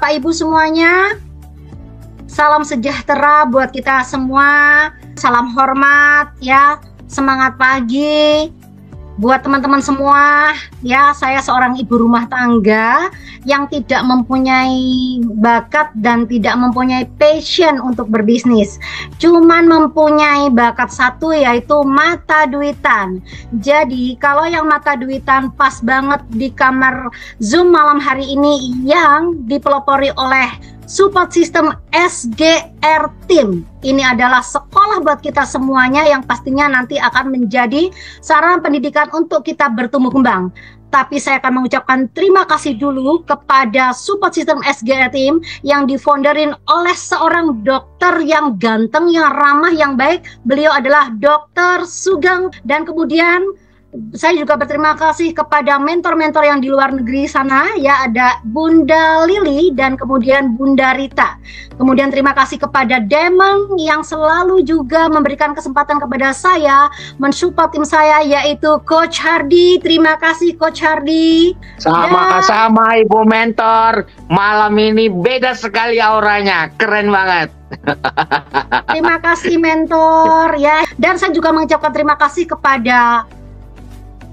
Bapak Ibu semuanya, salam sejahtera buat kita semua. Salam hormat ya, semangat pagi buat teman-teman semua ya. Saya seorang ibu rumah tangga yang tidak mempunyai bakat dan tidak mempunyai passion untuk berbisnis, cuman mempunyai bakat satu, yaitu mata duitan. Jadi kalau yang mata duitan pas banget di kamar Zoom malam hari ini yang dipelopori oleh Support System SGR Team. Ini adalah sekolah buat kita semuanya yang pastinya nanti akan menjadi sarana pendidikan untuk kita bertumbuh kembang. Tapi saya akan mengucapkan terima kasih dulu kepada Support System SGR Team yang difounderin oleh seorang dokter yang ganteng, yang ramah, yang baik. Beliau adalah Dr. Sugeng. Dan kemudian saya juga berterima kasih kepada mentor-mentor yang di luar negeri sana ya, ada Bunda Lili dan kemudian Bunda Rita. Kemudian terima kasih kepada Demon yang selalu juga memberikan kesempatan kepada saya mensupport tim saya, yaitu Coach Hardy. Terima kasih Coach Hardy. Sama-sama Ibu Mentor. Malam ini beda sekali auranya, keren banget. Terima kasih mentor ya. Dan saya juga mengucapkan terima kasih kepada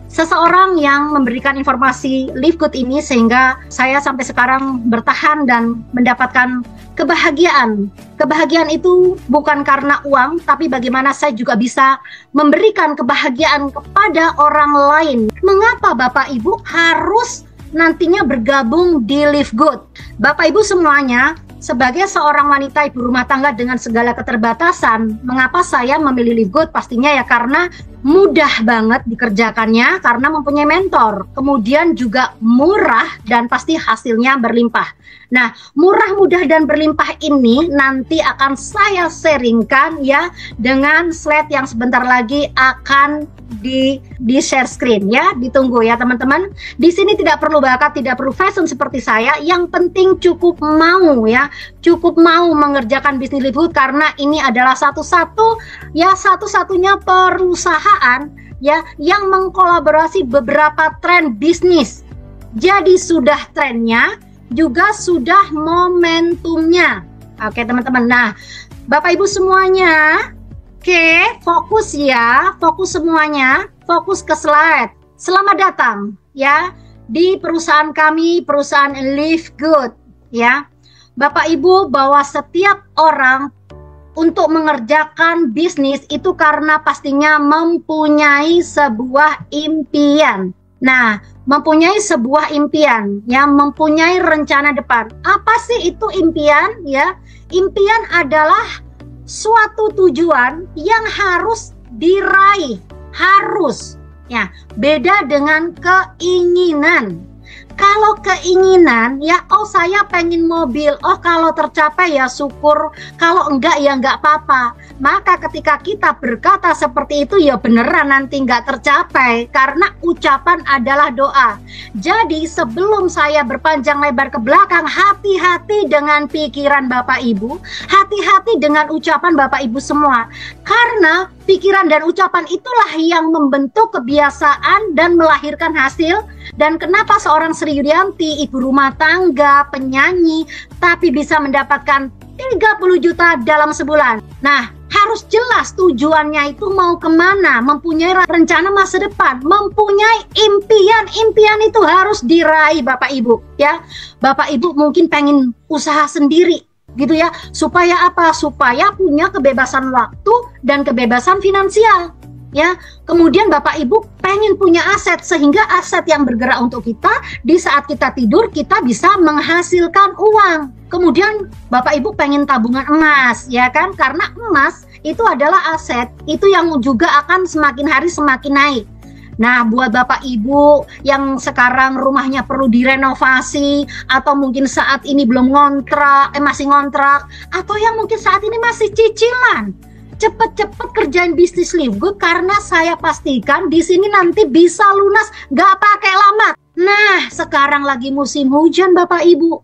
seseorang yang memberikan informasi Live Good ini sehingga saya sampai sekarang bertahan dan mendapatkan kebahagiaan. Kebahagiaan itu bukan karena uang, tapi bagaimana saya juga bisa memberikan kebahagiaan kepada orang lain. Mengapa Bapak Ibu harus nantinya bergabung di Live Good? Bapak Ibu semuanya, sebagai seorang wanita ibu rumah tangga dengan segala keterbatasan, mengapa saya memilih Live Good? Pastinya ya karena mudah banget dikerjakannya, karena mempunyai mentor. Kemudian juga murah dan pasti hasilnya berlimpah. Nah, murah, mudah, dan berlimpah ini nanti akan saya sharingkan ya dengan slide yang sebentar lagi akan di share screen ya. Ditunggu ya teman-teman. Di sini tidak perlu bakat, tidak perlu fashion seperti saya. Yang penting cukup mau ya, cukup mau mengerjakan bisnis Live Good, karena ini adalah satu-satunya perusahaan ya yang mengkolaborasi beberapa tren bisnis. Jadi sudah trennya, juga sudah momentumnya. Oke teman-teman. Nah, Bapak Ibu semuanya, oke, fokus ya, fokus semuanya, fokus ke slide. Selamat datang ya di perusahaan kami, perusahaan Live Good ya. Bapak Ibu, bahwa setiap orang untuk mengerjakan bisnis itu karena pastinya mempunyai sebuah impian. Nah, mempunyai sebuah impian, ya, mempunyai rencana depan. Apa sih itu impian? Ya, impian adalah suatu tujuan yang harus diraih, harus. Ya, beda dengan keinginan. Kalau keinginan ya, oh saya pengen mobil, oh kalau tercapai ya syukur, kalau enggak ya enggak apa-apa. Maka ketika kita berkata seperti itu ya beneran nanti enggak tercapai, karena ucapan adalah doa. Jadi sebelum saya berpanjang lebar ke belakang, hati-hati dengan pikiran Bapak Ibu, hati-hati dengan ucapan Bapak Ibu semua. Karena pikiran dan ucapan itulah yang membentuk kebiasaan dan melahirkan hasil. Dan kenapa seorang Sri Yulianti, ibu rumah tangga, penyanyi, tapi bisa mendapatkan 30 juta dalam sebulan? Nah, harus jelas tujuannya itu mau kemana, mempunyai rencana masa depan, mempunyai impian. Impian itu harus diraih Bapak Ibu ya. Bapak Ibu mungkin pengen usaha sendiri gitu ya, supaya apa? Supaya punya kebebasan waktu dan kebebasan finansial ya. Kemudian Bapak Ibu pengen punya aset, sehingga aset yang bergerak untuk kita di saat kita tidur kita bisa menghasilkan uang. Kemudian Bapak Ibu pengen tabungan emas ya kan, karena emas itu adalah aset, itu yang juga akan semakin hari semakin naik. Nah, buat Bapak Ibu yang sekarang rumahnya perlu direnovasi, atau mungkin saat ini belum ngontrak, masih ngontrak, atau yang mungkin saat ini masih cicilan, cepet-cepet kerjain bisnis Live Good, karena saya pastikan di sini nanti bisa lunas gak pakai lama. Nah, sekarang lagi musim hujan Bapak Ibu.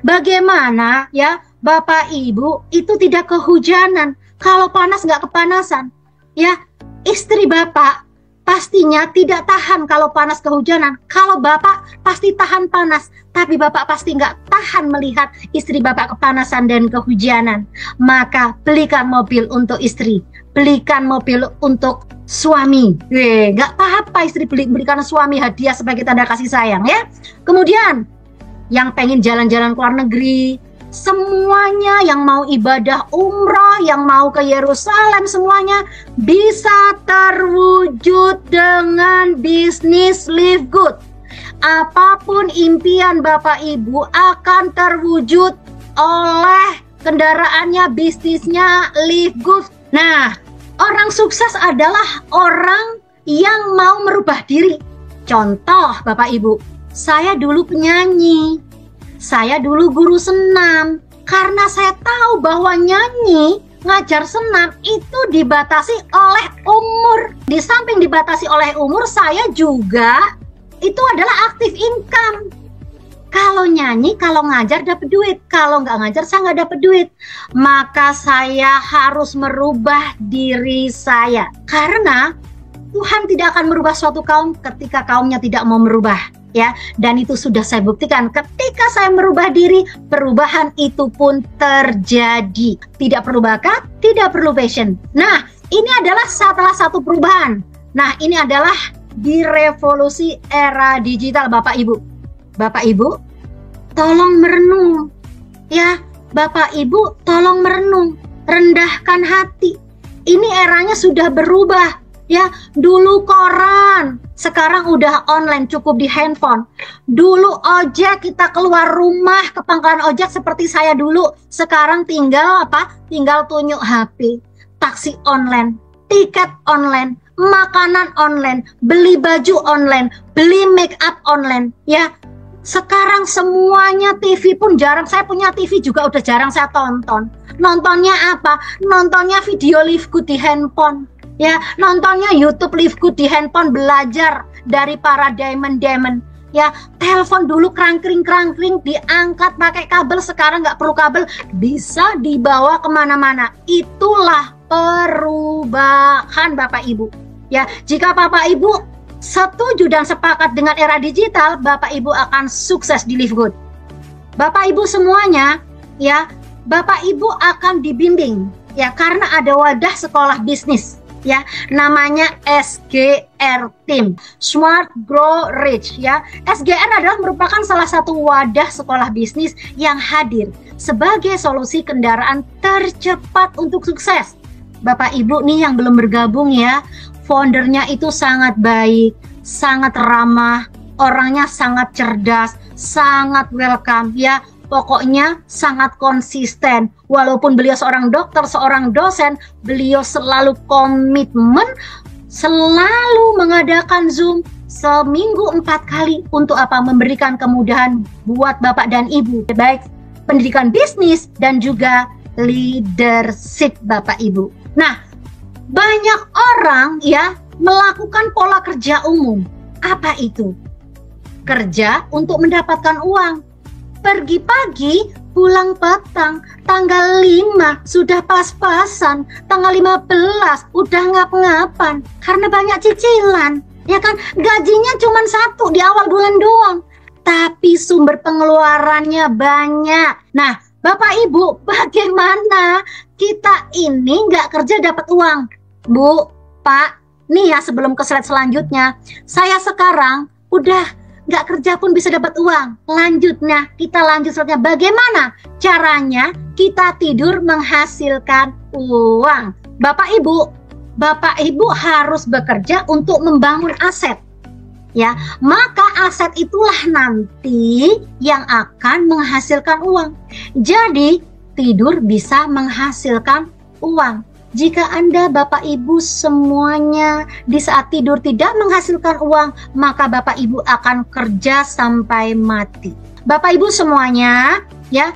Bagaimana ya Bapak Ibu itu tidak kehujanan, kalau panas gak kepanasan ya. Istri Bapak pastinya tidak tahan kalau panas kehujanan. Kalau Bapak pasti tahan panas, tapi Bapak pasti nggak tahan melihat istri Bapak kepanasan dan kehujanan. Maka belikan mobil untuk istri, belikan mobil untuk suami. Nggak apa-apa istri belikan suami hadiah sebagai tanda kasih sayang ya. Kemudian yang pengen jalan-jalan ke luar negeri, semuanya yang mau ibadah umrah, yang mau ke Yerusalem, semuanya bisa terwujud dengan bisnis Live Good. Apapun impian Bapak Ibu akan terwujud oleh kendaraannya, bisnisnya Live Good. Nah, orang sukses adalah orang yang mau merubah diri. Contoh Bapak Ibu, saya dulu penyanyi. Saya dulu guru senam, karena saya tahu bahwa nyanyi, ngajar senam itu dibatasi oleh umur. Di samping dibatasi oleh umur, saya juga itu adalah aktif income. Kalau nyanyi, kalau ngajar dapat duit, kalau nggak ngajar saya nggak dapat duit. Maka saya harus merubah diri saya, karena Tuhan tidak akan merubah suatu kaum ketika kaumnya tidak mau merubah. Ya, dan itu sudah saya buktikan ketika saya merubah diri, perubahan itu pun terjadi. Tidak perlu bakat, tidak perlu passion. Nah, ini adalah salah satu perubahan. Nah, ini adalah di revolusi era digital Bapak Ibu. Bapak Ibu, tolong merenung. Ya, Bapak Ibu tolong merenung, rendahkan hati. Ini eranya sudah berubah. Ya, dulu koran, sekarang udah online, cukup di handphone. Dulu ojek, kita keluar rumah ke pangkalan ojek seperti saya dulu. Sekarang tinggal apa? Tinggal tunjuk HP. Taksi online, tiket online, makanan online, beli baju online, beli make up online. Ya, sekarang semuanya TV pun jarang. Saya punya TV juga udah jarang saya tonton. Nontonnya apa? Nontonnya video Live Good di handphone. Ya, nontonnya YouTube Live Good di handphone, belajar dari para diamond. Ya, telepon dulu krangkring diangkat pakai kabel, sekarang nggak perlu kabel, bisa dibawa kemana-mana. Itulah perubahan Bapak Ibu. Ya, jika Bapak Ibu setuju dan sepakat dengan era digital, Bapak Ibu akan sukses di Live Good. Bapak Ibu semuanya, ya, Bapak Ibu akan dibimbing, ya, karena ada wadah sekolah bisnis. Ya, namanya SGR Team, Smart Grow Rich. Ya, SGR adalah merupakan salah satu wadah sekolah bisnis yang hadir sebagai solusi kendaraan tercepat untuk sukses. Bapak Ibu nih yang belum bergabung ya, foundernya itu sangat baik, sangat ramah, orangnya sangat cerdas, sangat welcome ya. Pokoknya sangat konsisten. Walaupun beliau seorang dokter, seorang dosen, beliau selalu komitmen, selalu mengadakan Zoom seminggu 4 kali untuk apa? Memberikan kemudahan buat Bapak dan Ibu, baik pendidikan bisnis dan juga leadership Bapak Ibu. Nah, banyak orang ya melakukan pola kerja umum. Apa itu? Kerja untuk mendapatkan uang. Pergi pagi, pulang petang, tanggal 5 sudah pas-pasan, tanggal 15 udah ngap-ngapan karena banyak cicilan, ya kan? Gajinya cuma 1 di awal bulan doang, tapi sumber pengeluarannya banyak. Nah, Bapak Ibu, bagaimana kita ini nggak kerja dapat uang? Bu, Pak, nih ya sebelum ke slide selanjutnya, saya sekarang udah nggak kerja pun bisa dapat uang. Lanjutnya, kita lanjut slide-nya. Bagaimana caranya kita tidur menghasilkan uang? Bapak Ibu harus bekerja untuk membangun aset. Ya, maka aset itulah nanti yang akan menghasilkan uang. Jadi, tidur bisa menghasilkan uang. Jika Anda, Bapak Ibu semuanya di saat tidur tidak menghasilkan uang, maka Bapak Ibu akan kerja sampai mati. Bapak Ibu semuanya, ya,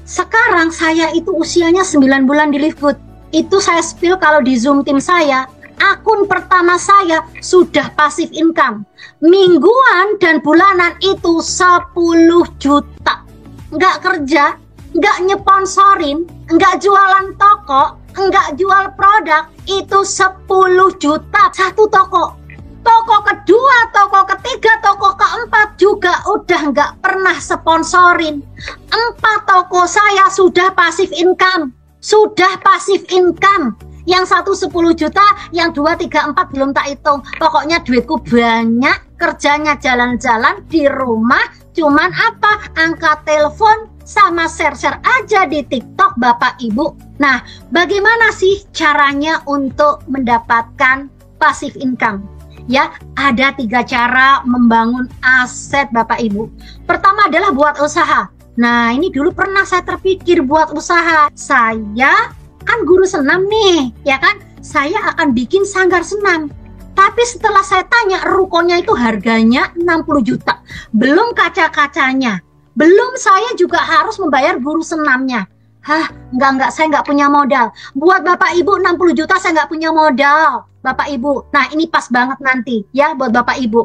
sekarang saya itu usianya 9 bulan di Live Good. Itu saya spill kalau di Zoom tim saya, akun pertama saya sudah passive income. Mingguan dan bulanan itu 10 juta. Nggak kerja, nggak nyponsorin, nggak jualan toko, nggak jual produk, itu 10 juta satu toko. Toko kedua, toko ketiga, toko keempat juga udah nggak pernah sponsorin. 4 toko saya sudah pasif income. Sudah pasif income. Yang 1 10 juta, yang 2 3 4 belum tak hitung. Pokoknya duitku banyak, kerjanya jalan-jalan di rumah. Cuman apa? Angkat telepon sama share-share aja di TikTok Bapak Ibu. Nah, bagaimana sih caranya untuk mendapatkan pasif income? Ya, ada 3 cara membangun aset Bapak Ibu. Pertama adalah buat usaha. Nah, ini dulu pernah saya terpikir buat usaha. Saya kan guru senam nih, ya kan? Saya akan bikin sanggar senam. Tapi setelah saya tanya, rukonya itu harganya 60 juta. Belum kaca-kacanya. Belum saya juga harus membayar guru senamnya. Hah, enggak, saya nggak punya modal. Buat Bapak Ibu 60 juta saya nggak punya modal, Bapak Ibu. Nah, ini pas banget nanti ya buat Bapak Ibu.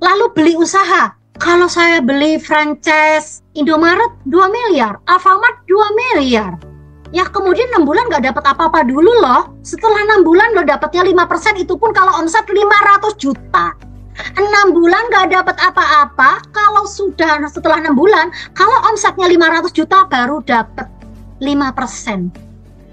Lalu beli usaha. Kalau saya beli franchise Indomaret 2 miliar, Alfamart 2 miliar. Ya kemudian 6 bulan nggak dapat apa-apa dulu loh. Setelah 6 bulan lo dapatnya 5%, itu pun kalau omset 500 juta. 6 bulan nggak dapat apa-apa. Kalau sudah setelah 6 bulan, kalau omsetnya 500 juta baru dapat 5%,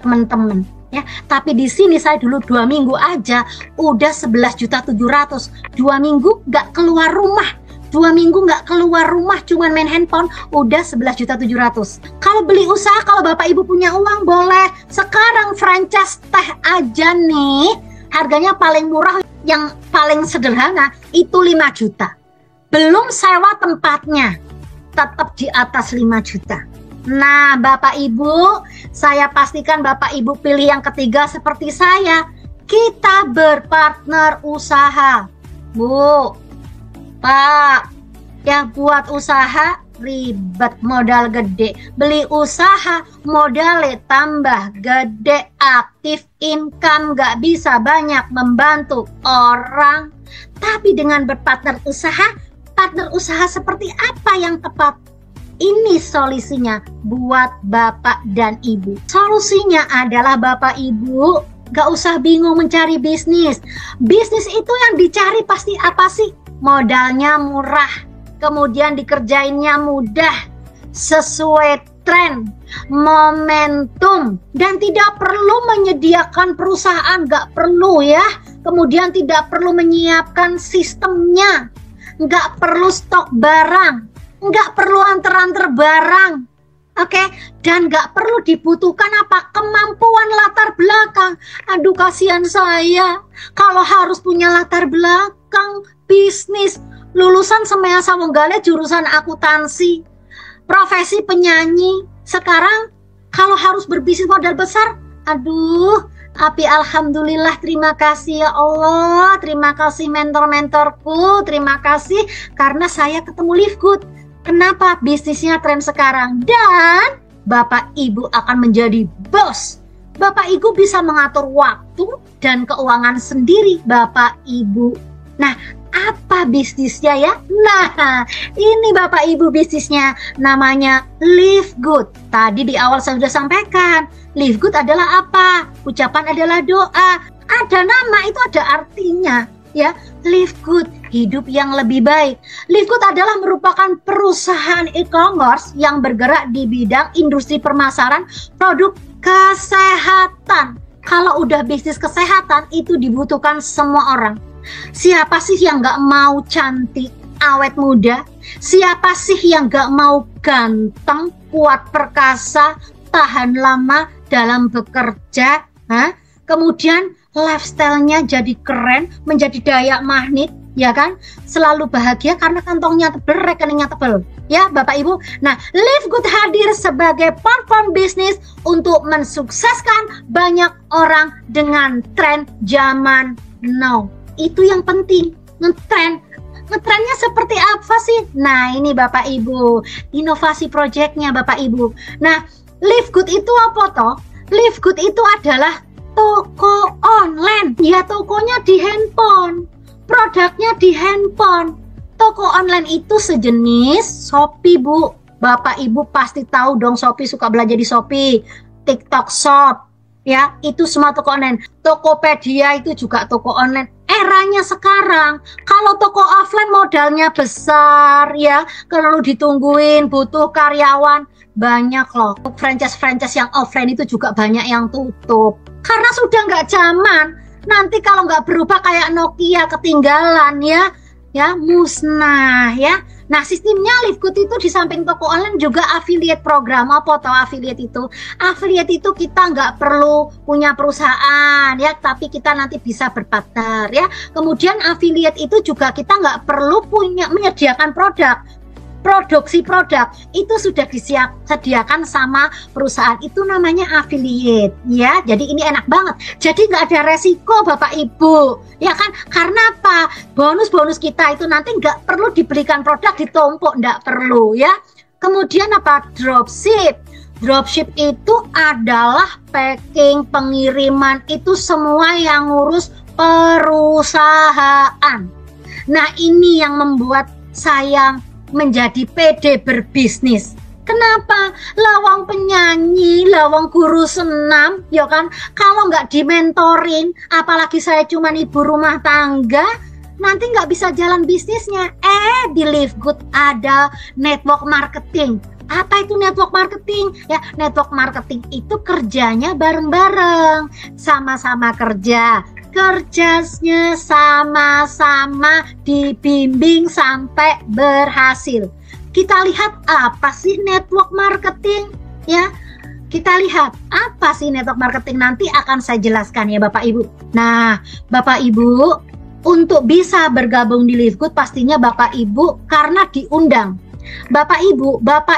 teman-teman. Ya, tapi di sini saya dulu 2 minggu aja udah 11.700.000. 2 minggu nggak keluar rumah. 2 minggu nggak keluar rumah, cuman main handphone, udah 11.700.000. Kalau beli usaha, kalau Bapak Ibu punya uang boleh. Sekarang franchise teh aja nih, harganya paling murah, yang paling sederhana itu 5 juta. Belum sewa tempatnya, tetap di atas 5 juta. Nah, Bapak Ibu, saya pastikan Bapak Ibu pilih yang ketiga seperti saya. Kita berpartner usaha. Bu, Pak, ya buat usaha ribet, modal gede. Beli usaha modalnya tambah gede, aktif income, gak bisa banyak membantu orang. Tapi dengan berpartner usaha, partner usaha seperti apa yang tepat? Ini solusinya buat Bapak dan Ibu. Solusinya adalah Bapak Ibu gak usah bingung mencari bisnis. Bisnis itu yang dicari pasti apa sih? Modalnya murah, kemudian dikerjainnya mudah, sesuai tren, momentum, dan tidak perlu menyediakan perusahaan, gak perlu ya. Kemudian tidak perlu menyiapkan sistemnya, gak perlu stok barang, nggak perlu antar-antar barang, oke? Dan nggak perlu dibutuhkan apa? Kemampuan latar belakang. Aduh, kasihan saya kalau harus punya latar belakang bisnis. Lulusan Semea Samonggale jurusan akuntansi, profesi penyanyi. Sekarang kalau harus berbisnis modal besar, aduh. Tapi alhamdulillah, terima kasih ya Allah, terima kasih mentor-mentorku, terima kasih karena saya ketemu Live Good. Kenapa? Bisnisnya tren sekarang, dan Bapak Ibu akan menjadi bos. Bapak Ibu bisa mengatur waktu dan keuangan sendiri, Bapak Ibu. Nah, apa bisnisnya ya? Nah, ini Bapak Ibu bisnisnya, namanya Live Good. Tadi di awal saya sudah sampaikan, Live Good adalah apa? Ucapan adalah doa. Ada nama, itu ada artinya. Ya, Live Good, hidup yang lebih baik. Live Good adalah merupakan perusahaan e-commerce yang bergerak di bidang industri pemasaran produk kesehatan. Kalau udah bisnis kesehatan, itu dibutuhkan semua orang. Siapa sih yang gak mau cantik, awet muda? Siapa sih yang gak mau ganteng, kuat perkasa, tahan lama dalam bekerja? Hah? Kemudian lifestyle-nya jadi keren, menjadi daya magnet, ya kan? Selalu bahagia karena kantongnya tebel, rekeningnya tebel. Ya, Bapak Ibu. Nah, Live Good hadir sebagai platform bisnis untuk mensukseskan banyak orang dengan tren zaman now. Itu yang penting, ngetren. Ngetrennya seperti apa sih? Nah, ini Bapak Ibu, inovasi proyeknya Bapak Ibu. Nah, Live Good itu apa toh? Live Good itu adalah toko online. Ya, tokonya di handphone, produknya di handphone. Toko online itu sejenis Shopee, Bu. Bapak Ibu pasti tahu dong, Shopee, suka belanja di Shopee, TikTok Shop, ya, itu semua toko online. Tokopedia itu juga toko online. eranya sekarang. Kalau toko offline modalnya besar ya, kalau ditungguin butuh karyawan, banyak loh. Franchise-franchise yang offline itu juga banyak yang tutup. Karena sudah nggak zaman. Nanti kalau nggak berubah kayak Nokia ketinggalan ya musnah ya. Nah, sistemnya Livegood itu di samping toko online juga affiliate program. Apa toh affiliate itu? Affiliate itu kita nggak perlu punya perusahaan ya, tapi kita nanti bisa berpartner ya. Kemudian affiliate itu juga kita nggak perlu menyediakan produksi produk, itu sudah disediakan sama perusahaan, itu namanya affiliate ya. Jadi ini enak banget, jadi nggak ada resiko Bapak Ibu ya kan, karena apa, bonus kita itu nanti nggak perlu dibelikan produk ditumpuk, nggak perlu ya. Kemudian apa, dropship itu adalah packing, pengiriman, itu semua yang ngurus perusahaan. Nah, ini yang membuat saya menjadi pede berbisnis. Kenapa? Lawang penyanyi, lawang guru senam, ya kan? Kalau nggak dimentorin, apalagi saya cuma ibu rumah tangga, nanti nggak bisa jalan bisnisnya. Di Livegood ada network marketing. Apa itu network marketing? Ya, network marketing itu kerjanya bareng-bareng, sama-sama kerjanya sama-sama dibimbing sampai berhasil. Kita lihat apa sih network marketing ya. Kita lihat apa sih network marketing, nanti akan saya jelaskan ya Bapak Ibu. Nah, Bapak Ibu untuk bisa bergabung di Livegood pastinya Bapak Ibu karena diundang. Bapak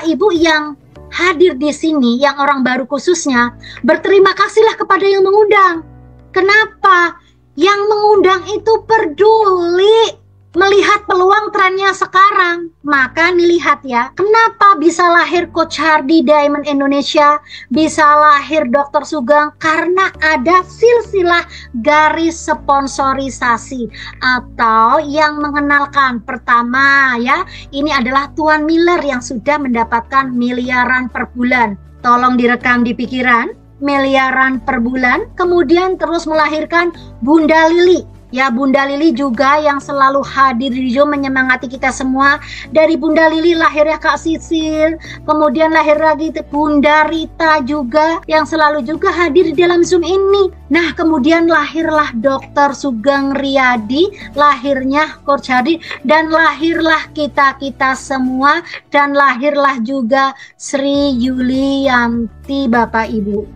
Ibu yang hadir di sini, yang orang baru khususnya, berterima kasihlah kepada yang mengundang. Kenapa? Yang mengundang itu peduli melihat peluang trennya sekarang. Maka dilihat ya, kenapa bisa lahir Coach Hardy Diamond Indonesia, bisa lahir Dr. Sugeng, karena ada silsilah garis sponsorisasi atau yang mengenalkan. Pertama ya, ini adalah Tuan Miller yang sudah mendapatkan miliaran per bulan. Tolong direkam di pikiran, miliaran per bulan. Kemudian terus melahirkan Bunda Lili. Ya, Bunda Lili juga yang selalu hadir di Zoom menyemangati kita semua. Dari Bunda Lili lahirnya Kak Sisil, kemudian lahir lagi Bunda Rita juga yang selalu juga hadir di dalam Zoom ini. Nah, kemudian lahirlah Dr. Sugeng Riyadi, lahirnya Coach Hardy, dan lahirlah kita-kita semua, dan lahirlah juga Sri Yulianti Bapak Ibu.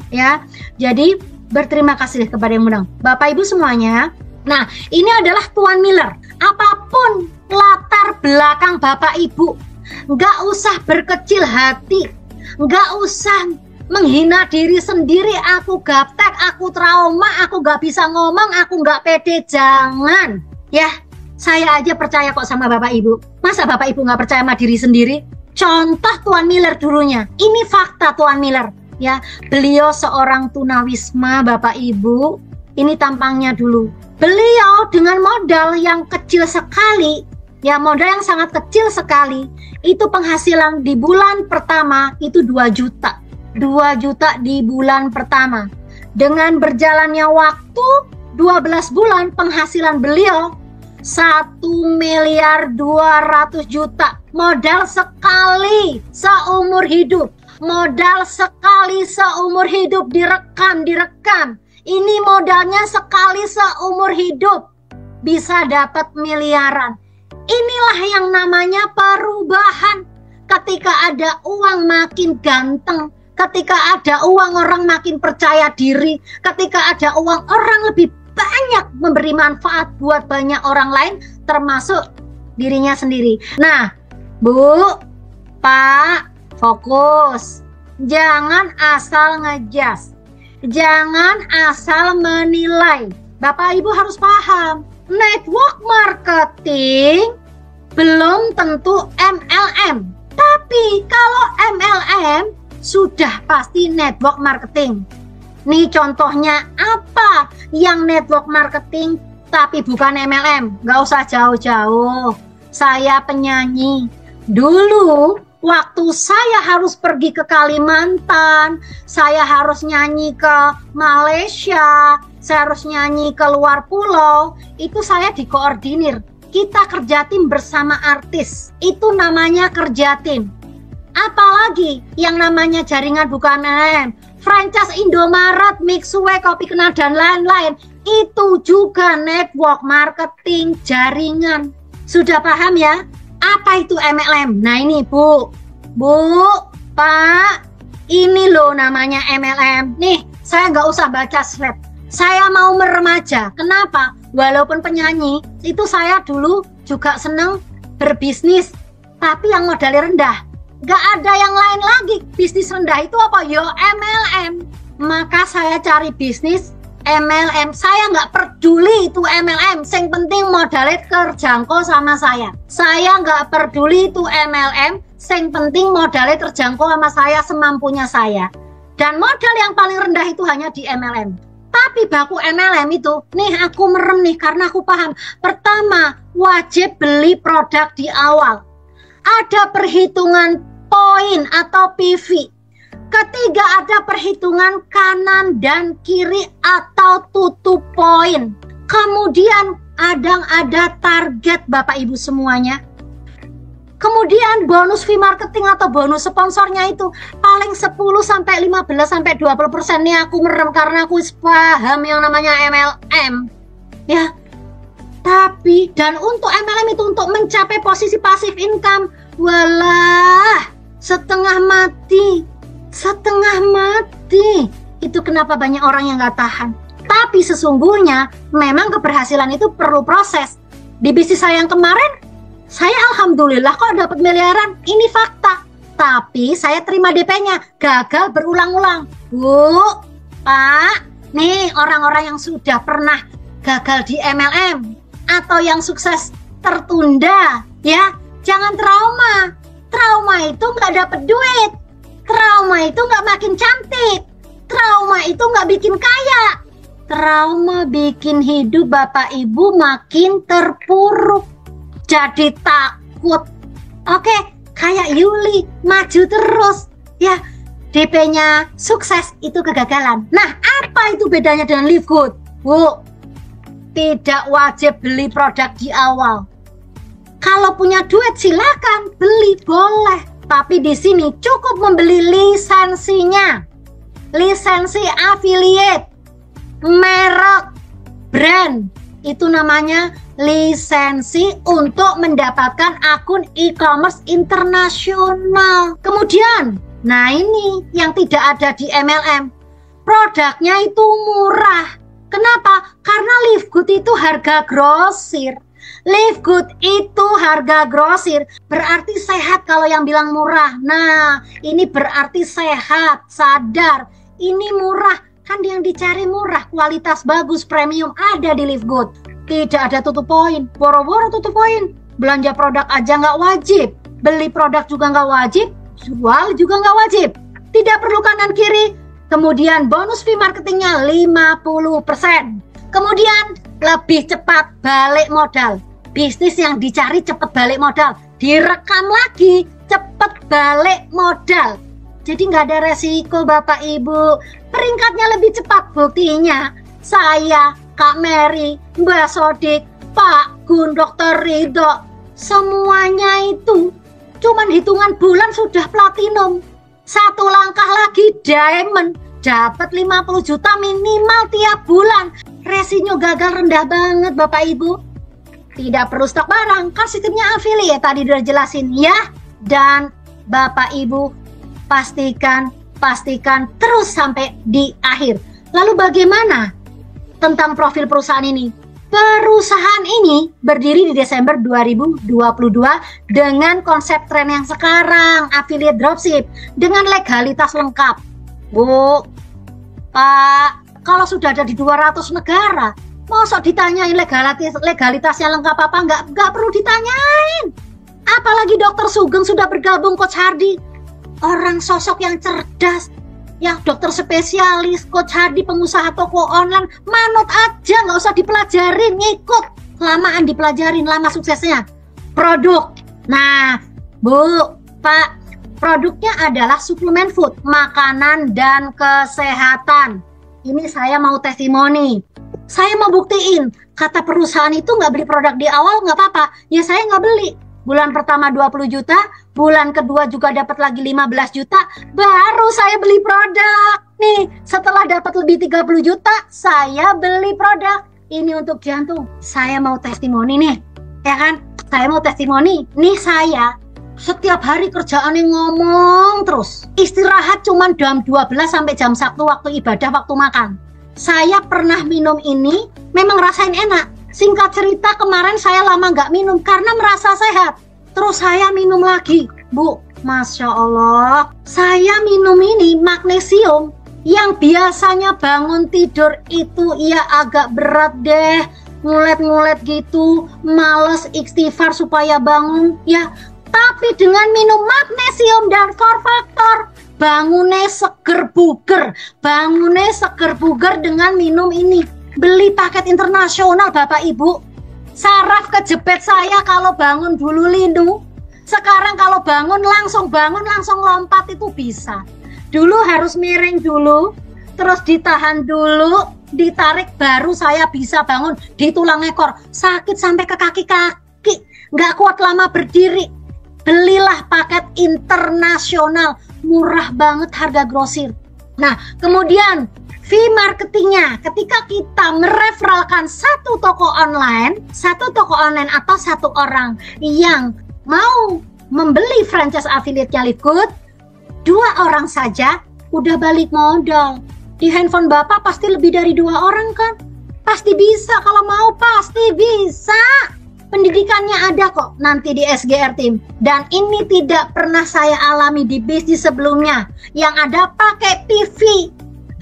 Ya, jadi berterima kasih kepada yang menang Bapak Ibu semuanya. Nah, ini adalah Tuan Miller. Apapun latar belakang Bapak Ibu, nggak usah berkecil hati, nggak usah menghina diri sendiri. Aku gaptek, aku trauma, aku nggak bisa ngomong, aku nggak pede. Jangan ya, saya aja percaya kok sama Bapak Ibu. Masa Bapak Ibu nggak percaya sama diri sendiri? Contoh Tuan Miller dulunya, ini fakta Tuan Miller ya. Beliau seorang tunawisma Bapak Ibu. Ini tampangnya dulu. Beliau dengan modal yang kecil sekali, ya modal yang sangat kecil sekali, itu penghasilan di bulan pertama itu 2 juta. 2 juta di bulan pertama. Dengan berjalannya waktu 12 bulan, penghasilan beliau 1.200.000.000. Modal sekali seumur hidup. Modal sekali seumur hidup, direkam. Ini modalnya sekali seumur hidup bisa dapat miliaran. Inilah yang namanya perubahan. Ketika ada uang makin ganteng, ketika ada uang orang makin percaya diri, ketika ada uang orang lebih banyak memberi manfaat buat banyak orang lain, termasuk dirinya sendiri. Nah, Bu, Pak, fokus. Jangan asal ngejas. Jangan asal menilai. Bapak Ibu harus paham, network marketing belum tentu MLM. Tapi kalau MLM sudah pasti network marketing. Nih contohnya apa yang network marketing tapi bukan MLM? Gak usah jauh-jauh. Saya penyanyi. Dulu Waktu saya harus pergi ke Kalimantan, saya harus nyanyi ke Malaysia, saya harus nyanyi ke luar pulau, itu saya dikoordinir. Kita kerja tim bersama artis, itu namanya kerja tim. Apalagi yang namanya jaringan bukan MLM, franchise Indomaret, Mixue, Kopi Kenal, dan lain-lain, itu juga network marketing jaringan. Sudah paham ya? Apa itu MLM? Nah ini Bu, Pak, ini loh namanya MLM. Nih, saya nggak usah baca slide. Saya mau meremaja. Kenapa? Walaupun penyanyi, itu saya dulu juga seneng berbisnis, tapi yang modalnya rendah. Nggak ada yang lain lagi. Bisnis rendah itu apa? Yo MLM. Maka saya cari bisnis MLM. Saya nggak peduli itu MLM, yang penting modalnya terjangkau sama saya. Saya nggak peduli itu MLM, yang penting modalnya terjangkau sama saya semampunya saya. Dan modal yang paling rendah itu hanya di MLM. Tapi baku MLM itu, nih aku merem nih karena aku paham. Pertama, wajib beli produk di awal. Ada perhitungan poin atau PV. Ketiga, ada perhitungan kanan dan kiri atau tutup poin. Kemudian ada target Bapak Ibu semuanya. Kemudian bonus fee marketing atau bonus sponsornya itu paling 10 sampai 15 sampai 20%. Nih aku merem karena aku paham yang namanya MLM. Ya. Tapi dan untuk MLM itu untuk mencapai posisi passive income, walah, setengah mati. Itu kenapa banyak orang yang nggak tahan. Tapi sesungguhnya memang keberhasilan itu perlu proses. Di bisnis saya yang kemarin, saya alhamdulillah kok dapat miliaran. Ini fakta. Tapi saya terima DP-nya, gagal berulang-ulang. Bu, Pak, nih orang-orang yang sudah pernah gagal di MLM atau yang sukses tertunda, ya jangan trauma. Trauma itu nggak dapet duit. Trauma itu nggak makin cantik. Trauma itu nggak bikin kaya. Trauma bikin hidup Bapak Ibu makin terpuruk. Jadi takut. Oke, kayak Yuli, maju terus. Ya, DP-nya sukses itu kegagalan. Nah, apa itu bedanya dengan Live Good? Bu, tidak wajib beli produk di awal. Kalau punya duit silakan beli, boleh. Tapi di sini cukup membeli lisensinya. Lisensi affiliate, merek, brand. Itu namanya lisensi untuk mendapatkan akun e-commerce internasional. Kemudian, nah ini yang tidak ada di MLM. Produknya itu murah. Kenapa? Karena Live Good itu harga grosir. Live Good itu harga grosir, berarti sehat kalau yang bilang murah. Nah, ini berarti sehat, sadar. Ini murah, kan yang dicari murah, kualitas bagus, premium ada di Live Good. Tidak ada tutup poin, boro-boro tutup poin. Belanja produk aja nggak wajib, beli produk juga nggak wajib, jual juga nggak wajib. Tidak perlu kanan kiri. Kemudian bonus fee marketingnya 50%. Kemudian lebih cepat balik modal. Bisnis yang dicari cepat balik modal, direkam lagi cepat balik modal. Jadi nggak ada resiko Bapak Ibu. Peringkatnya lebih cepat. Buktinya saya, Kak Mary, Mbak Sodik, Pak Gun, Dr. Ridho, semuanya itu cuman hitungan bulan sudah platinum. Satu langkah lagi diamond, dapat 50 juta minimal tiap bulan. Resiko gagal rendah banget Bapak Ibu. Tidak perlu stok barang, kan sistemnya affiliate tadi udah jelasin ya. Dan Bapak Ibu pastikan terus sampai di akhir. Lalu bagaimana tentang profil perusahaan ini? Perusahaan ini berdiri di Desember 2022 dengan konsep tren yang sekarang, affiliate dropship dengan legalitas lengkap. Bu, Pak, kalau sudah ada di 200 negara, masa ditanyain legalitasnya lengkap apa? Nggak perlu ditanyain. Apalagi Dr. Sugeng sudah bergabung, Coach Hardy, orang sosok yang cerdas, yang dokter spesialis. Coach Hardy pengusaha toko online, manut aja, nggak usah dipelajarin, ngikut. Kelamaan dipelajarin, lama suksesnya. Produk. Nah, Bu, Pak, Produknya adalah suplemen food, makanan dan kesehatan. Ini saya mau testimoni. Saya mau buktiin, kata perusahaan itu nggak beli produk di awal nggak apa-apa. Ya saya nggak beli. Bulan pertama 20 juta, bulan kedua juga dapat lagi 15 juta, baru saya beli produk. Nih, setelah dapat lebih 30 juta, saya beli produk. Ini untuk jantung. Saya mau testimoni nih, ya kan? Saya mau testimoni. Nih saya, setiap hari kerjaannya ngomong terus. Istirahat cuma jam 12 sampai jam 1 waktu ibadah, waktu makan. Saya pernah minum ini, memang rasain enak. Singkat cerita, kemarin saya lama nggak minum karena merasa sehat. Terus saya minum lagi. Bu, Masya Allah, saya minum ini magnesium yang biasanya bangun tidur itu ya agak berat deh, ngulet-ngulet gitu, males istighfar supaya bangun ya. Tapi dengan minum magnesium dan core factor, bangunnya seger buger, dengan minum ini. Beli paket internasional Bapak Ibu. Saraf kejepit saya kalau bangun dulu linu. Sekarang kalau bangun langsung lompat itu bisa. Dulu harus miring dulu, terus ditahan dulu, ditarik baru saya bisa bangun di tulang ekor. Sakit sampai ke kaki-kaki, nggak kuat lama berdiri. Belilah paket internasional, murah banget harga grosir. Nah, kemudian fee marketingnya, ketika kita mereferalkan satu toko online atau satu orang yang mau membeli franchise affiliate-nya Livegood, 2 orang saja udah balik modal. Di handphone Bapak pasti lebih dari 2 orang kan? Pasti bisa, kalau mau pasti bisa. Pendidikannya ada kok nanti di SGR Team. Dan ini tidak pernah saya alami di bisnis sebelumnya. Yang ada pakai TV.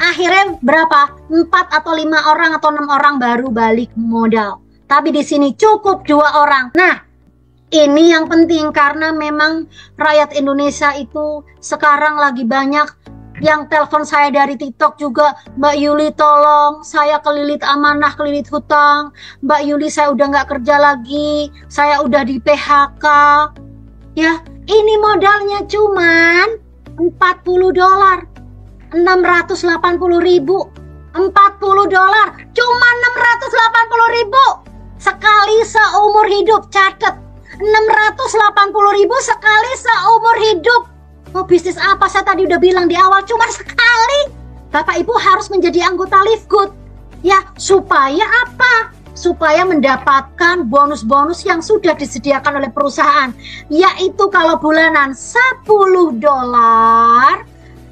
Akhirnya berapa? 4 atau 5 orang atau 6 orang baru balik modal. Tapi di sini cukup 2 orang. Nah, ini yang penting karena memang rakyat Indonesia itu sekarang lagi banyak yang telepon saya dari TikTok juga, Mbak Yuli tolong, saya kelilit amanah, kelilit hutang. Mbak Yuli saya udah nggak kerja lagi, saya udah di PHK. Ya, ini modalnya cuman $40. 680.000, $40 cuma 680.000 sekali seumur hidup. Catat, 680.000 sekali seumur hidup. Mau bisnis apa? Saya tadi udah bilang di awal, cuma sekali. Bapak Ibu harus menjadi anggota Livegood ya, supaya apa? Supaya mendapatkan bonus-bonus yang sudah disediakan oleh perusahaan, yaitu kalau bulanan $10,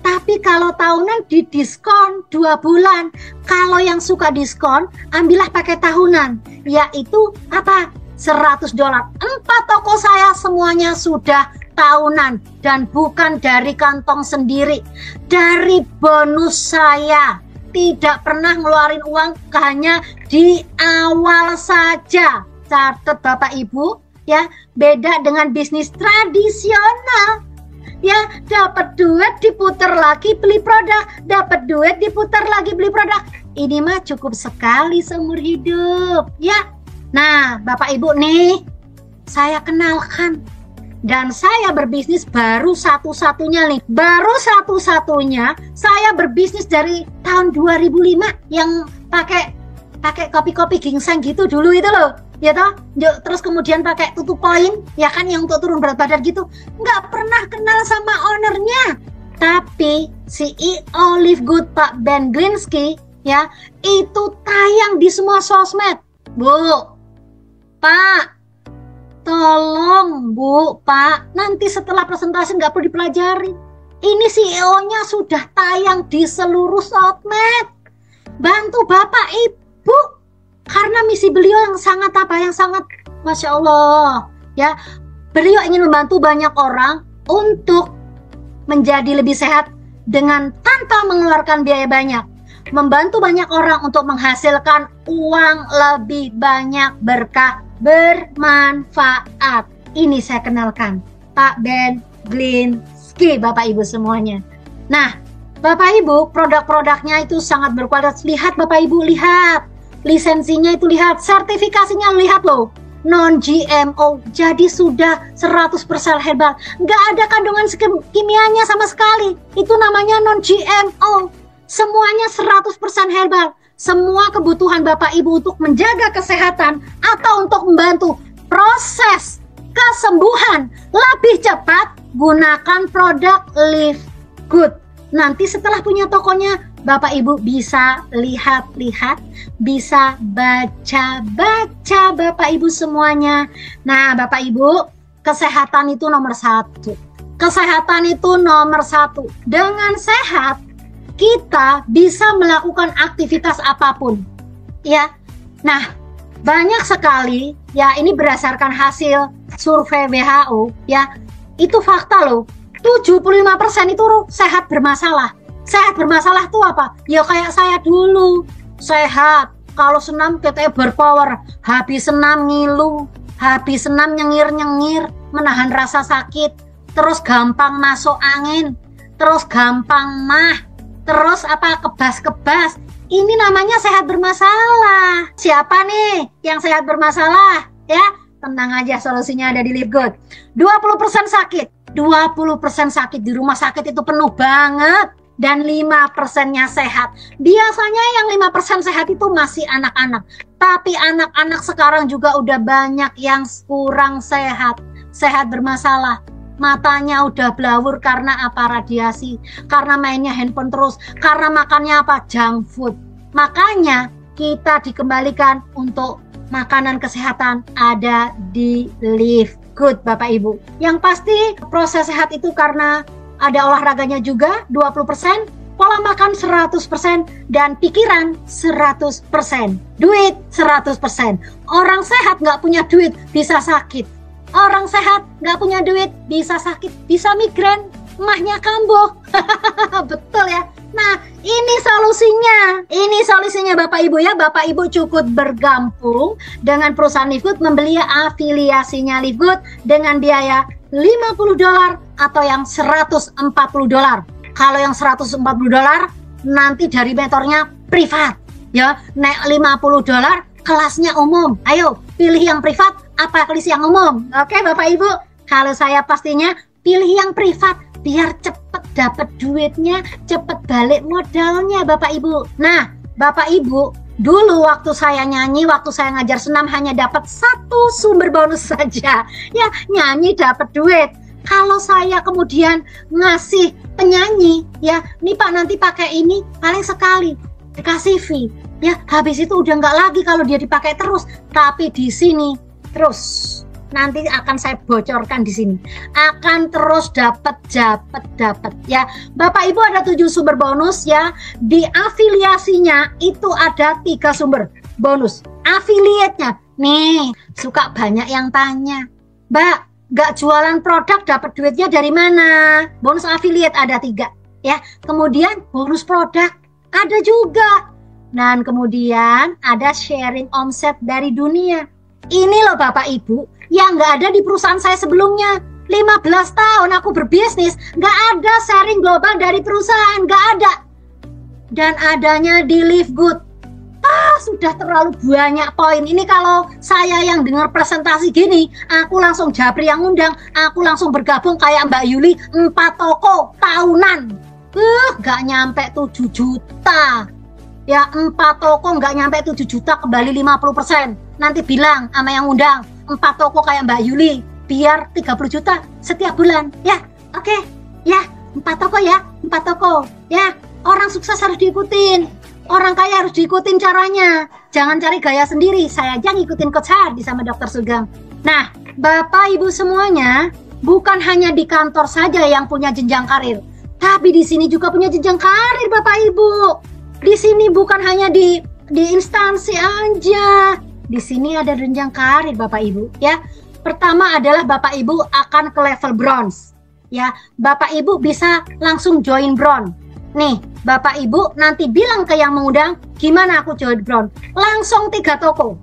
tapi kalau tahunan di diskon 2 bulan. Kalau yang suka diskon, ambillah pakai tahunan, yaitu apa? $100. 4 toko saya semuanya sudah tahunan dan bukan dari kantong sendiri, dari bonus saya. Tidak pernah ngeluarin uang, hanya di awal saja. Catat Bapak Ibu ya, beda dengan bisnis tradisional. Ya, dapat duit diputar lagi beli produk, dapat duit diputar lagi beli produk. Ini mah cukup sekali seumur hidup ya. Nah, Bapak Ibu nih, saya kenalkan. Dan saya berbisnis baru satu-satunya nih. Baru satu-satunya saya berbisnis dari tahun 2005 yang pakai kopi-kopi ginseng gitu dulu itu loh. Ya toh, terus kemudian pakai tutup poin, ya kan, yang untuk turun berat badan gitu. Nggak pernah kenal sama ownernya. Tapi CEO Livegood Pak Ben Glinsky ya, itu tayang di semua sosmed. Bu, Pak, tolong Bu, Pak, nanti setelah presentasi nggak perlu dipelajari. Ini CEO-nya sudah tayang di seluruh sosmed. Bantu Bapak Ibu, karena misi beliau yang sangat Masya Allah ya. Beliau ingin membantu banyak orang untuk menjadi lebih sehat dengan tanpa mengeluarkan biaya banyak. Membantu banyak orang untuk menghasilkan uang lebih banyak, berkah, bermanfaat. Ini saya kenalkan Pak Ben Glinsky, Bapak Ibu semuanya. Nah, Bapak Ibu, produk-produknya itu sangat berkualitas. Lihat Bapak Ibu, lihat lisensinya itu, lihat sertifikasinya, lihat loh. non GMO, jadi sudah 100% herbal. Nggak ada kandungan kimianya sama sekali. Itu namanya non GMO. Semuanya 100% herbal. Semua kebutuhan Bapak Ibu untuk menjaga kesehatan atau untuk membantu proses kesembuhan lebih cepat, gunakan produk Live Good. Nanti setelah punya tokonya, Bapak Ibu bisa lihat-lihat, bisa baca-baca Bapak Ibu semuanya. Nah Bapak Ibu, kesehatan itu nomor satu. Kesehatan itu nomor satu. Dengan sehat, kita bisa melakukan aktivitas apapun. Ya, nah banyak sekali, ya ini berdasarkan hasil survei WHO, ya itu fakta loh. 75% itu sehat bermasalah. Sehat bermasalah tuh apa? Ya kayak saya dulu. Sehat, kalau senam katanya berpower. Habis senam ngilu, habis senam nyengir-nyengir, menahan rasa sakit. Terus gampang masuk angin, terus gampang mah, terus apa kebas-kebas. Ini namanya sehat bermasalah. Siapa nih yang sehat bermasalah? Ya, tenang aja, solusinya ada di Live Good. 20% sakit. 20% sakit di rumah sakit itu penuh banget, dan 5%-nya sehat. Biasanya yang 5% sehat itu masih anak-anak, tapi anak-anak sekarang juga udah banyak yang kurang sehat, sehat bermasalah. Matanya udah blawur karena apa? Radiasi, karena mainnya handphone terus, karena makannya apa? Junk food. Makanya kita dikembalikan untuk makanan kesehatan ada di Live Good Bapak Ibu. Yang pasti proses sehat itu karena ada olahraganya juga 20%, pola makan 100%, dan pikiran 100%. Duit 100%. Orang sehat nggak punya duit bisa sakit. Orang sehat nggak punya duit bisa sakit, bisa migrain, emahnya kambuh. Betul ya. Nah, ini solusinya. Ini solusinya Bapak Ibu ya. Bapak Ibu cukup bergabung dengan perusahaan Live Good, membeli afiliasinya Live Good dengan biaya $50 atau yang $140. Kalau yang $140 nanti dari mentornya privat ya. Nek $50 kelasnya umum. Ayo pilih yang privat apa kelas yang umum? Oke Bapak Ibu, kalau saya pastinya pilih yang privat biar cepet dapat duitnya, cepet balik modalnya Bapak Ibu. Nah Bapak Ibu, dulu waktu saya nyanyi, waktu saya ngajar senam hanya dapat 1 sumber bonus saja. Ya, nyanyi dapat duit. Kalau saya kemudian ngasih penyanyi, ya, nih Pak nanti pakai ini paling sekali, dikasih fee. Ya, habis itu udah nggak lagi kalau dia dipakai terus. Tapi di sini terus. Nanti akan saya bocorkan di sini. Akan terus dapat ya. Bapak Ibu ada 7 sumber bonus ya. Di afiliasinya itu ada 3 sumber bonus. Afiliatnya nih, suka banyak yang tanya, Mbak, gak jualan produk dapat duitnya dari mana? Bonus afiliat ada 3 ya. Kemudian bonus produk ada juga. Dan kemudian ada sharing omset dari dunia. Ini loh Bapak Ibu yang nggak ada di perusahaan saya sebelumnya. 15 tahun aku berbisnis, nggak ada sharing global dari perusahaan, nggak ada. Dan adanya di Live Good. Sudah terlalu banyak poin. Ini kalau saya yang dengar presentasi gini, aku langsung japri yang undang, aku langsung bergabung kayak Mbak Yuli 4 toko tahunan. Nggak nyampe 7 juta. Ya 4 toko nggak nyampe 7 juta, kembali 50%. Nanti bilang sama yang undang 4 toko kayak Mbak Yuli, biar 30 juta setiap bulan. Ya, oke. Ya, 4 toko ya, 4 toko. Ya, orang sukses harus diikutin. Orang kaya harus diikutin caranya. Jangan cari gaya sendiri. Saya aja ngikutin Coach Hardy sama Dr. Sugeng. Nah, Bapak Ibu semuanya, bukan hanya di kantor saja yang punya jenjang karir. Tapi di sini juga punya jenjang karir Bapak Ibu. Di sini bukan hanya di instansi aja. Di sini ada jenjang karir Bapak Ibu ya. Pertama adalah Bapak Ibu akan ke level bronze. Ya, Bapak Ibu bisa langsung join bronze. Nih, Bapak Ibu nanti bilang ke yang mengundang, gimana aku join bronze? Langsung 3 toko.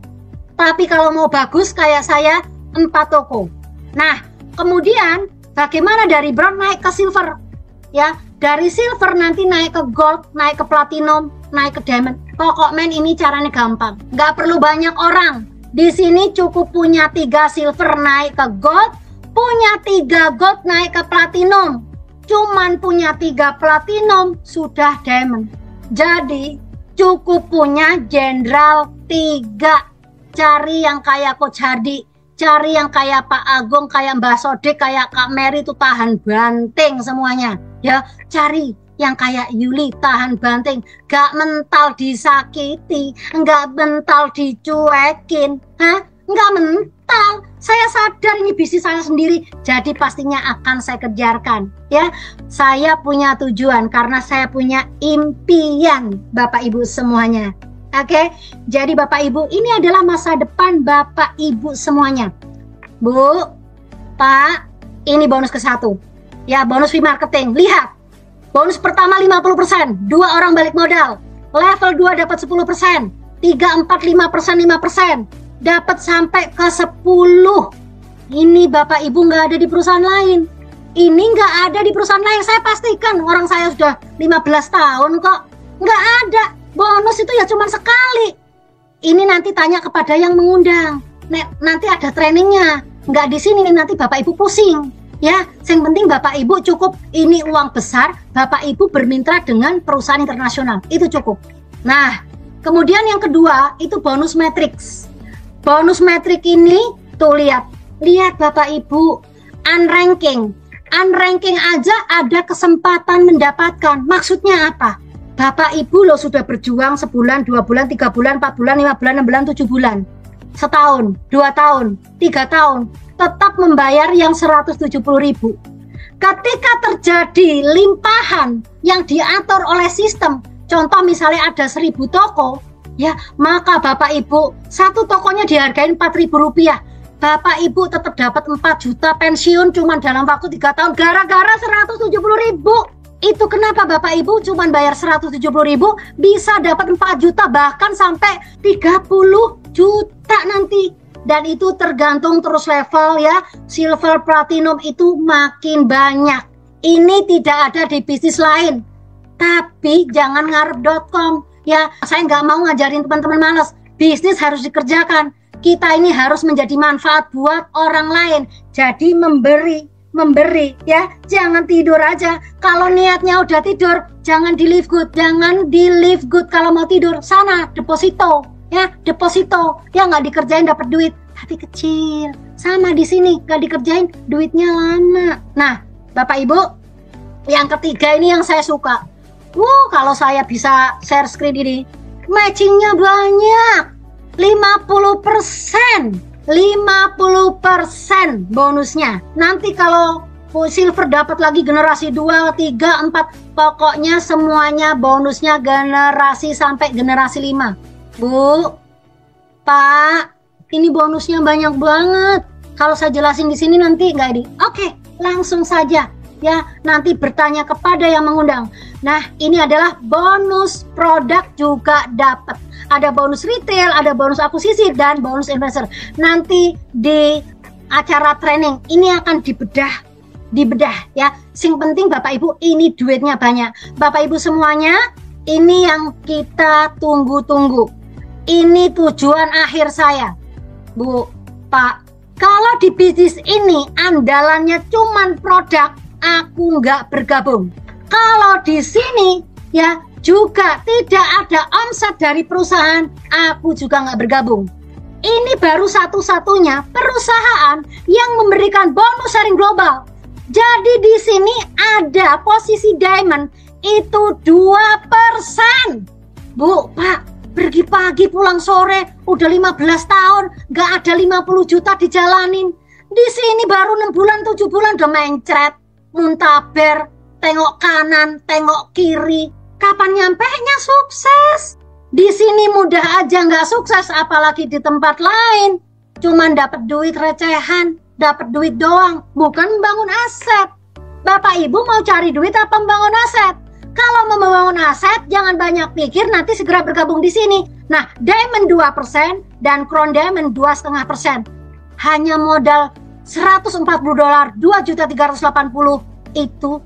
Tapi kalau mau bagus kayak saya 4 toko. Nah, kemudian bagaimana dari bronze naik ke silver? Ya, dari silver nanti naik ke gold, naik ke platinum, naik ke diamond. Pokoknya ini caranya gampang. Nggak perlu banyak orang. Di sini cukup punya 3 silver naik ke gold, punya 3 gold naik ke platinum. Cuman punya 3 platinum sudah diamond. Jadi cukup punya jenderal 3. Cari yang kayak Coach Hardy, cari yang kayak Pak Agung, kayak Mbak Sodik, kayak Kak Mary itu tahan banting semuanya. Ya, cari yang kayak Yuli tahan banting, gak mental disakiti, gak mental dicuekin, gak mental. Saya sadar ini bisnis saya sendiri, jadi pastinya akan saya kejarkan. Ya, saya punya tujuan karena saya punya impian, Bapak Ibu semuanya. Oke, jadi Bapak Ibu, ini adalah masa depan Bapak Ibu semuanya. Bu, Pak, ini bonus ke-1. Ya, bonus free marketing. Lihat, bonus pertama 50%, 2 orang balik modal. Level 2 dapat 10%, 3, 4, 5%, 5%. Dapat sampai ke 10. Ini Bapak Ibu nggak ada di perusahaan lain. Ini nggak ada di perusahaan lain. Saya pastikan orang saya sudah 15 tahun kok. Nggak ada. Bonus itu ya cuma sekali. Ini nanti tanya kepada yang mengundang. Nanti ada trainingnya. Nggak di sini nanti Bapak Ibu pusing. Ya, yang penting Bapak Ibu cukup ini uang besar. Bapak Ibu bermitra dengan perusahaan internasional. Itu cukup. Nah, kemudian yang kedua itu bonus matrix. Bonus matrix ini tuh lihat Bapak Ibu, unranking. Unranking aja ada kesempatan mendapatkan. Maksudnya apa? Bapak Ibu loh sudah berjuang sebulan, 2 bulan, 3 bulan, 4 bulan, 5 bulan, 6 bulan, 7 bulan. Setahun, 2 tahun, 3 tahun. Tetap membayar yang 170.000. Ketika terjadi limpahan yang diatur oleh sistem, contoh misalnya ada 1000 toko, ya maka Bapak Ibu, satu tokonya dihargain Rp4.000. Bapak Ibu tetap dapat 4 juta pensiun cuma dalam waktu 3 tahun gara-gara 170.000. Itu kenapa Bapak Ibu cuma bayar 170.000 bisa dapat 4 juta bahkan sampai 30 juta nanti. Dan itu tergantung terus level ya. Silver, platinum itu makin banyak. Ini tidak ada di bisnis lain. Tapi jangan ngarep.com ya. Saya nggak mau ngajarin teman-teman malas. Bisnis harus dikerjakan. Kita ini harus menjadi manfaat buat orang lain. Jadi memberi ya, jangan tidur aja. Kalau niatnya udah tidur, jangan di live good, kalau mau tidur sana deposito ya, ya nggak dikerjain dapat duit tapi kecil. Sama di sini nggak dikerjain duitnya lama. Nah Bapak Ibu, yang ketiga ini yang saya suka. Kalau saya bisa share screen ini, matchingnya banyak, 50% bonusnya. Nanti kalau silver dapat lagi generasi 2, 3, 4, pokoknya semuanya bonusnya generasi sampai generasi 5. Bu, Pak, ini bonusnya banyak banget. Kalau saya jelasin di sini nanti nggak di. Oke, langsung saja ya, nanti bertanya kepada yang mengundang. Nah, ini adalah bonus produk juga dapat. Ada bonus retail, ada bonus akuisisi, dan bonus investor. Nanti di acara training ini akan dibedah ya. Sing penting Bapak Ibu ini duitnya banyak. Bapak Ibu semuanya, ini yang kita tunggu-tunggu. Ini tujuan akhir saya. Bu, Pak, kalau di bisnis ini andalannya cuman produk, aku nggak bergabung. Kalau di sini ya juga tidak ada omset dari perusahaan, aku juga nggak bergabung. Ini baru satu-satunya perusahaan yang memberikan bonus sharing global. Jadi di sini ada posisi diamond itu 2%. Bu, Pak, pergi pagi pulang sore, udah 15 tahun, nggak ada 50 juta dijalanin. Di sini baru 6 bulan, 7 bulan udah mencret, muntaber, tengok kanan, tengok kiri. Kapan nyampenya sukses? Di sini mudah aja nggak sukses, apalagi di tempat lain. Cuman dapat duit recehan, dapat duit doang, bukan membangun aset. Bapak Ibu mau cari duit apa membangun aset? Kalau mau membangun aset, jangan banyak pikir, nanti segera bergabung di sini. Nah, Diamond 2% dan Crown Diamond 2,5%. Hanya modal $140, 2.380 itu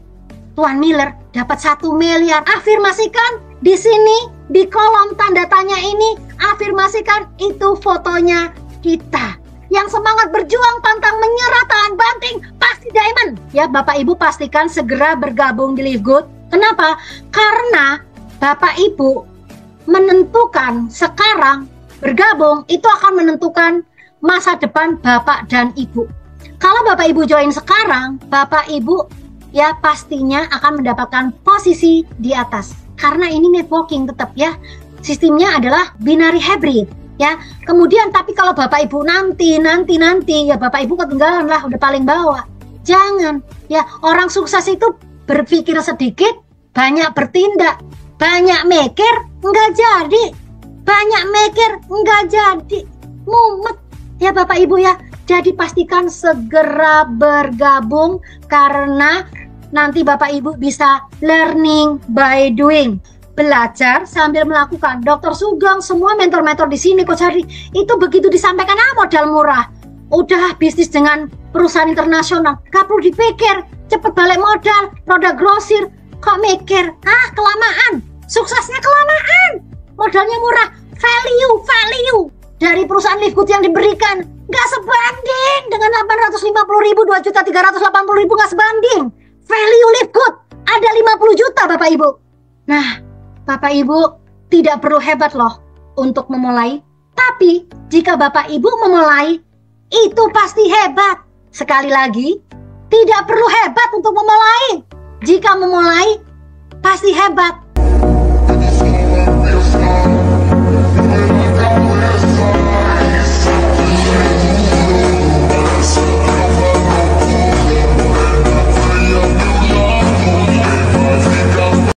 Tuan Miller dapat 1 miliar. Afirmasikan di sini, di kolom tanda tanya ini, afirmasikan itu fotonya kita yang semangat berjuang, pantang menyerah, tahan banting, pasti diamond. Ya, Bapak Ibu pastikan segera bergabung di Live Good. Kenapa? Karena Bapak Ibu menentukan sekarang bergabung itu akan menentukan masa depan Bapak dan Ibu. Kalau Bapak Ibu join sekarang, Bapak Ibu ya pastinya akan mendapatkan posisi di atas. Karena ini networking tetap ya. Sistemnya adalah binary hybrid. Ya, kemudian tapi kalau Bapak Ibu nanti ya Bapak Ibu ketinggalan lah, udah paling bawah. Jangan, ya orang sukses itu berpikir sedikit, banyak bertindak, banyak mikir, enggak jadi, banyak mikir, enggak jadi, mumet. Ya Bapak Ibu ya, jadi pastikan segera bergabung karena nanti Bapak Ibu bisa learning by doing. Belajar sambil melakukan. Dr. Sugeng, semua mentor-mentor di sini, Coach Hardy, itu begitu disampaikan modal murah. Udah bisnis dengan perusahaan internasional, gak perlu dipikir, cepet balik modal, produk grosir, kok mikir, kelamaan, suksesnya kelamaan, modalnya murah, value dari perusahaan Live Good yang diberikan, gak sebanding dengan 850.000, 2.380.000, gak sebanding. Value Live Good ada 50 juta Bapak Ibu. Nah, Bapak Ibu tidak perlu hebat loh untuk memulai. Tapi jika Bapak Ibu memulai, itu pasti hebat. Sekali lagi, tidak perlu hebat untuk memulai. Jika memulai, pasti hebat.